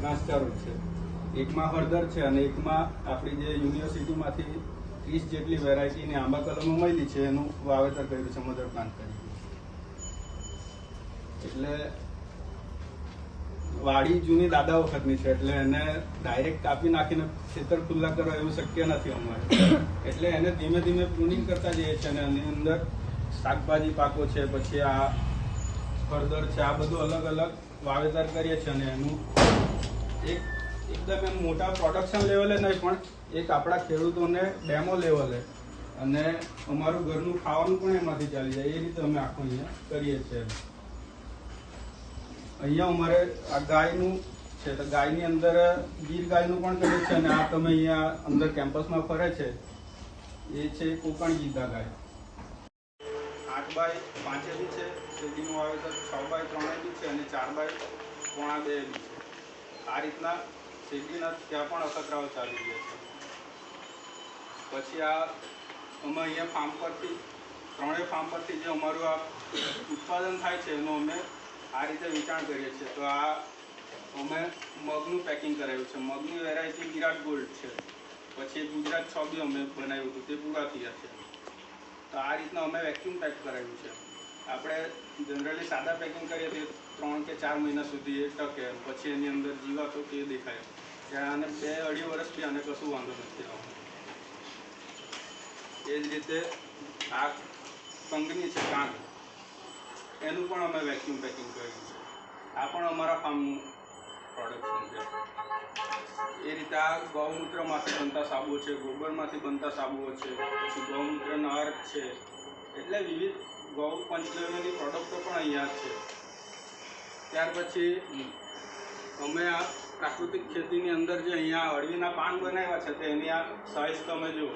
ઘાસચારો છે, એકમાં હળદર છે અને એકમાં આપણી જે યુનિવર્સિટીમાંથી 30 જેટલી વેરાયટીની આંબા કલમો મળી છે એનું વાવેતર કર્યું છે મધર પ્લાન્ટ તરીકે. એટલે વાડી જૂની દાદા વખતની છે એટલે એને ડાયરેક્ટ કાપી નાખીને ખેતર ખુલ્લા કરવા એવું શક્ય નથી અમારે. એટલે એને ધીમે ધીમે પ્રુનિંગ કરતા જઈએ છીએ અને એની અંદર શાકભાજી પાકો છે, પછી આ હળદર છે, આ બધું અલગ અલગ વાવેતર કરીએ છીએ અને એનું એકદમ એમ મોટા પ્રોડક્શન લેવલે નહીં પણ એક આપણા ખેડૂતોને ડેમો લેવલે અને અમારું ઘરનું ખાવાનું પણ એમાંથી ચાલી જાય એ રીતે અમે આખું અહીંયા કરીએ છીએ. અહીંયા અમારે આ ગાયનું છે તો ગાયની અંદર ગીર ગાયનું પણ કરીએ છીએ અને આ તમે અહીંયા અંદર કેમ્પસમાં ફરે છે એ છે કોકણ ગીધા ગાય. 8x5 બી છે, શેરડીનું વાવેતર 6x3 બી છે અને 4x2.5 બી છે. આ રીતના શેરડીના ત્યાં પણ અખતરાઓ ચાલી રહ્યા છે. પછી આ અમે અહીંયા ફાર્મ પરથી ત્રણેય ફાર્મ પરથી જે અમારું આ ઉત્પાદન થાય છે એનું અમે આ રીતે વેચાણ કરીએ છીએ. તો આ અમે મગનું પેકિંગ કરાવ્યું છે, મગની વેરાયટી વિરાટ ગોલ્ડ છે. પછી ગુજરાત 6 બી અમે બનાવ્યું હતું તે પૂરા થયા છે. તો આ રીતના અમે વેક્યુમ પેક કરાવ્યું છે. આપણે જનરલી સાદા પેકિંગ કરીએ તો 3 કે 4 મહિના સુધી એ ટકે, પછી એની અંદર જીવાતો તે દેખાય ત્યાં અને 2-2.5 વર્ષ બી આને કશું વાંધો નથી આવતો. એ જ રીતે આ કંગની છે કાંગ, એનું પણ અમે વેક્યુમ પેકિંગ કર્યું છે. આ પણ અમારા ફાર્મનું પ્રોડક્શન છે. એ રીતે આ ગૌમૂત્રમાંથી બનતા સાબુ છે, ગોબરમાંથી બનતા સાબુઓ છે, પછી ગૌમૂત્રનો અર્ક છે. એટલે વિવિધ ગૌ પંચગવ્યની પ્રોડક્ટો પણ અહીંયા છે. ત્યાર પછી અમે આ પ્રાકૃતિક ખેતીની અંદર જે અહીંયા અળવીના પાન બનાવ્યા છે તો એની આ સાઇઝ તમે જુઓ.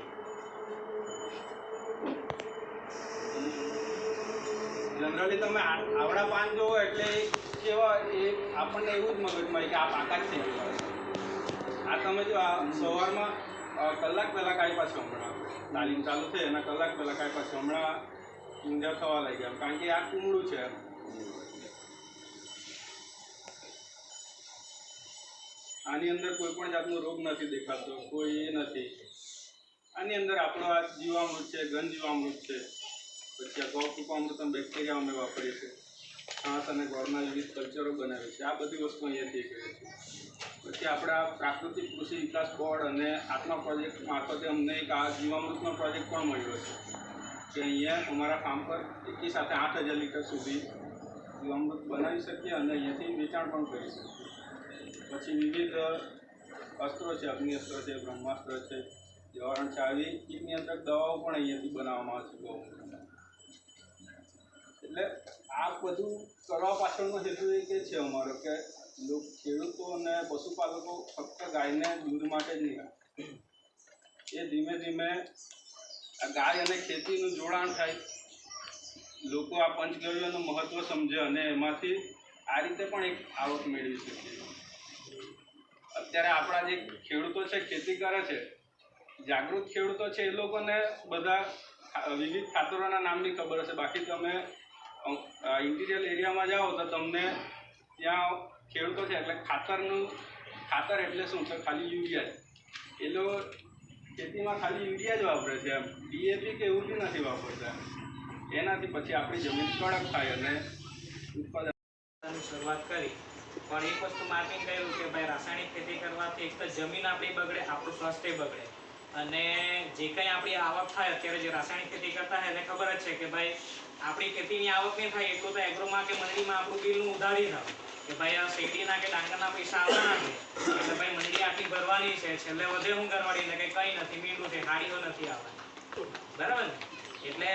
જનરલી તમે આવડા પાન જોવો એટલે કેવા એ આપણને એવું જ મગજમાં કે આ પાકા જ થઈ ગયેલા છે. આ તમે જો આ સવારમાં કલાક પહેલાં કાપ્યા છે, હમણાં તાલીમ ચાલુ છે એના કલાક પહેલાં કાપ્યા છે, હમણાં ઊંધા થવા લાગ્યા કારણ કે આ કુમળું છે. આની અંદર કોઈ પણ જાતનો રોગ નથી દેખાતો, કોઈ એ નથી. આની અંદર આપણો આ જીવામૃત છે, ઘન જીવામૃત છે, પછી આ ગૌકૃપામૃત બેક્ટેરિયા અમે વાપરીએ છીએ, ઘાસ અને ગોળના વિવિધ કલ્ચરો બનાવીએ છીએ. આ બધી વસ્તુ અહીંયાથી કરીએ છીએ. પછી આપણા પ્રાકૃતિક કૃષિ વિકાસ બોર્ડ અને આત્મા પ્રોજેક્ટ મારફતે અમને એક આ જીવામૃતનો પ્રોજેક્ટ પણ મળ્યો છે કે અહીંયા અમારા ફાર્મ પર એકી સાથે 8000 લીટર સુધી જીવામૃત બનાવી શકીએ અને અહીંયાથી વેચાણ પણ કરી શકીએ. પછી વિવિધ અસ્ત્રો છે, અગ્નિ અસ્ત્ર છે, બ્રહ્માસ્ત્ર છે, જવારણ છે, આવી કીટ નિયંત્રક દવાઓ પણ અહીંયાથી બનાવવામાં આવે છે ગૌમૂત્રના. એટલે આ બધું કરવા પાછળનો હેતુ એ કે છે અમારો કે ખેડૂતો અને પશુપાલકો ફક્ત ગાયને દૂધ માટે જ નહીં રાખે, એ ધીમે ધીમે આ ગાય અને ખેતીનું જોડાણ થાય, લોકો આ પંચગવ્યનું મહત્ત્વ સમજે અને એમાંથી આ રીતે પણ એક આવક મેળવી શકે. અત્યારે આપણા જે ખેડૂતો છે, ખેતી કરે છે, જાગૃત ખેડૂતો છે, એ લોકોને બધા વિવિધ ખાતરોના નામની ખબર હશે. બાકી તમે ઇન્ટિરિયર એરિયામાં જાઓ તો તમને ત્યાં ખેડૂતો છે એટલે ખાતર એટલે શું છે, ખાલી યુરિયા. એ લોકો ખેતીમાં ખાલી યુરિયા જ વાપરે છે, એમ ડીએપી કે એવું બી નથી વાપરતા. એનાથી પછી આપણી જમીન કડક થાય અને ઉત્પાદન શરૂઆત કરી. પણ એક વસ્તુ માર્કિંગ કર્યું કે ભાઈ રાસાયણિક ખેતી કરવાથી એક તો જમીન આપણી બગડે, આપણું સ્વાસ્થ્ય બગડે અને જે કંઈ આપણી આવક થાય, અત્યારે જે રાસાયણિક ખેતી કરતા હોય એને ખબર જ છે કે ભાઈ આપણી ખેતીની આવક નહીં થાય એટલું તો એગ્રોમાં કે મંડીમાં આપણું બિલનું ઉધારી થાય કે ભાઈ આ શેરડીના કે ડાંગરના પૈસા આવવાના છે એટલે ભાઈ મંડી આટલી ભરવાની છે, છેલ્લે વધે હું કરવાની કે કંઈ નથી, મીંડું છે, હાડીઓ નથી આવવાની, બરાબર ને? એટલે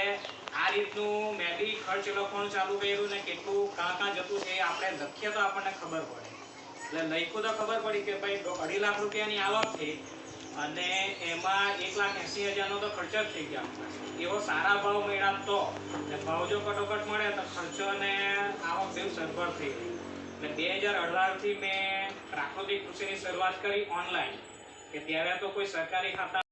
આ રીતનું મેં બી ખર્ચ લખવાનું ચાલુ કર્યું ને કેટલું કાં જતું છે એ આપણે લખીએ તો આપણને ખબર પડે. એટલે લખ્યું તો ખબર પડી કે ભાઈ 2.5 લાખ રૂપિયાની આવક થઈ અને એમાં 1,80,000નો તો ખર્ચ જ થઈ ગયા. એવો સારા ભાવ મળ્યા તો ભાવ જો કટોકટ મળે તો ખર્ચો અને આવક બેવ સરભર થઈ ગઈ. એટલે 2018થી મેં પ્રાકૃતિક કૃષિની શરૂઆત કરી ઓનલાઈન, કે ત્યારે તો કોઈ સરકારી ખાતા